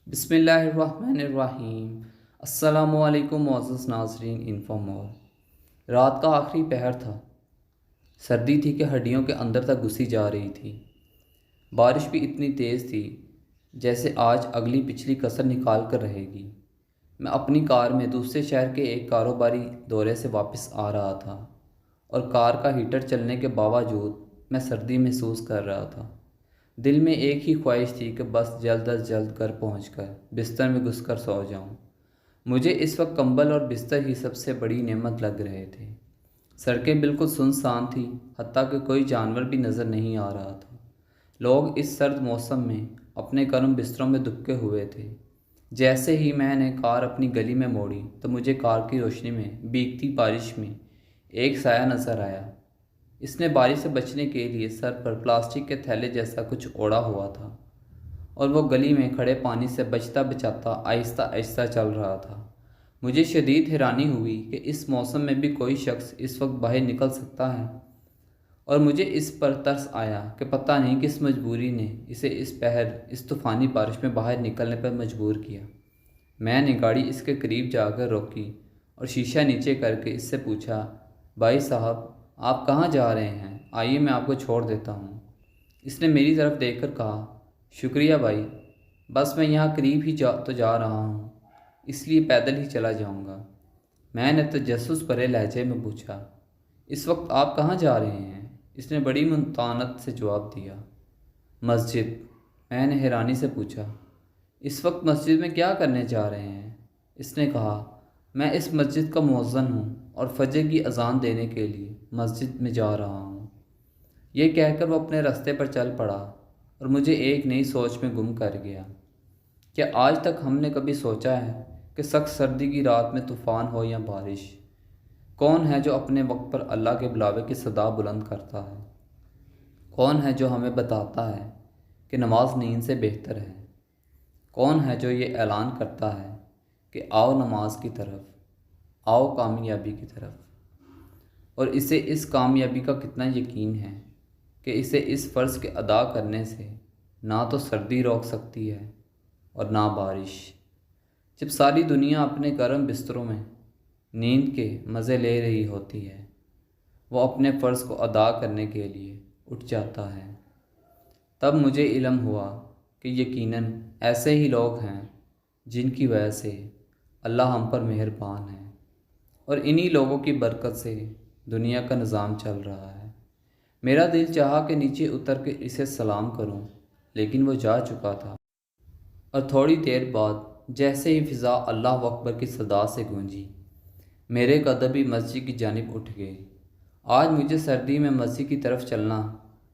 بسم اللہ الرحمن الرحیم۔ السلام علیکم معزز ناظرین انفو مور۔ رات کا آخری پہر تھا۔ سردی تھی کہ ہڈیوں کے اندر تک گھسی جا رہی تھی۔ بارش بھی اتنی تیز تھی جیسے آج اگلی پچھلی کسر نکال کر رہے گی۔ میں اپنی کار میں دوسرے شہر کے ایک کاروباری دورے سے واپس آ رہا تھا اور کار کا ہیٹر چلنے کے باوجود میں سردی محسوس کر رہا تھا۔ دل میں ایک ہی خواہش تھی کہ بس جلد از جلد گھر پہنچ کر بستر میں گھس کر سو جاؤں۔ مجھے اس وقت کمبل اور بستر ہی سب سے بڑی نعمت لگ رہے تھے۔ سڑکیں بالکل سنسان تھیں، حتیٰ کہ کوئی جانور بھی نظر نہیں آ رہا تھا۔ لوگ اس سرد موسم میں اپنے گرم بستروں میں دبکے ہوئے تھے۔ جیسے ہی میں نے کار اپنی گلی میں موڑی تو مجھے کار کی روشنی میں بھیگتی بارش میں ایک سایہ نظر آیا۔ اس نے بارش سے بچنے کے لیے سر پر پلاسٹک کے تھیلے جیسا کچھ اوڑھا ہوا تھا اور وہ گلی میں کھڑے پانی سے بچتا بچاتا آہستہ آہستہ چل رہا تھا۔ مجھے شدید حیرانی ہوئی کہ اس موسم میں بھی کوئی شخص اس وقت باہر نکل سکتا ہے، اور مجھے اس پر ترس آیا کہ پتہ نہیں کس مجبوری نے اسے اس طوفانی بارش میں باہر نکلنے پر مجبور کیا۔ میں نے گاڑی اس کے قریب جا کر روکی اور شیشہ نیچے کر کے اس سے پوچھا، بھائی صاحب آپ کہاں جا رہے ہیں؟ آئیے میں آپ کو چھوڑ دیتا ہوں۔ اس نے میری طرف دیکھ کر کہا، شکریہ بھائی، بس میں یہاں قریب ہی جا رہا ہوں، اس لیے پیدل ہی چلا جاؤں گا۔ میں نے تجسس بھرے لہجے میں پوچھا، اس وقت آپ کہاں جا رہے ہیں؟ اس نے بڑی متانت سے جواب دیا، مسجد۔ میں نے حیرانی سے پوچھا، اس وقت مسجد میں کیا کرنے جا رہے ہیں؟ اس نے کہا، میں اس مسجد کا مؤذن ہوں اور فجر کی اذان دینے کے لیے مسجد میں جا رہا ہوں۔ یہ کہہ کر وہ اپنے راستے پر چل پڑا اور مجھے ایک نئی سوچ میں گم کر گیا۔ کیا آج تک ہم نے کبھی سوچا ہے کہ سخت سردی کی رات میں طوفان ہو یا بارش، کون ہے جو اپنے وقت پر اللہ کے بلاوے کی صدا بلند کرتا ہے؟ کون ہے جو ہمیں بتاتا ہے کہ نماز نیند سے بہتر ہے؟ کون ہے جو یہ اعلان کرتا ہے کہ آؤ نماز کی طرف، آؤ کامیابی کی طرف؟ اور اسے اس کامیابی کا کتنا یقین ہے کہ اسے اس فرض کے ادا کرنے سے نہ تو سردی روک سکتی ہے اور نہ بارش۔ جب ساری دنیا اپنے گرم بستروں میں نیند کے مزے لے رہی ہوتی ہے، وہ اپنے فرض کو ادا کرنے کے لیے اٹھ جاتا ہے۔ تب مجھے علم ہوا کہ یقیناً ایسے ہی لوگ ہیں جن کی وجہ سے اللہ ہم پر مہربان ہے، اور انہی لوگوں کی برکت سے دنیا کا نظام چل رہا ہے۔ میرا دل چاہا کہ نیچے اتر کے اسے سلام کروں، لیکن وہ جا چکا تھا، اور تھوڑی دیر بعد جیسے ہی فضا اللہ اکبر کی صدا سے گونجی، میرے قدم بھی مسجد کی جانب اٹھ گئے۔ آج مجھے سردی میں مسجد کی طرف چلنا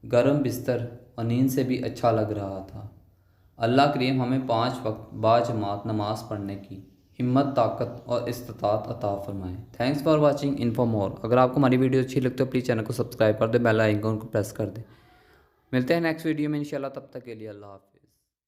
گرم بستر اور نیند سے بھی اچھا لگ رہا تھا۔ اللہ کریم ہمیں 5 وقت باجماعت نماز پڑھنے کی ہمت، طاقت اور استطاعت عطا فرمائے۔ تھینکس فار واچنگ انفو مور۔ اگر آپ کو ہماری ویڈیو اچھی لگتی ہے تو پلیز چینل کو سبسکرائب کر دیں، بیل آئیکن کو پریس کر دیں۔ ملتے ہیں نیکسٹ ویڈیو میں انشاءاللہ، تب تک کے لیے اللہ حافظ۔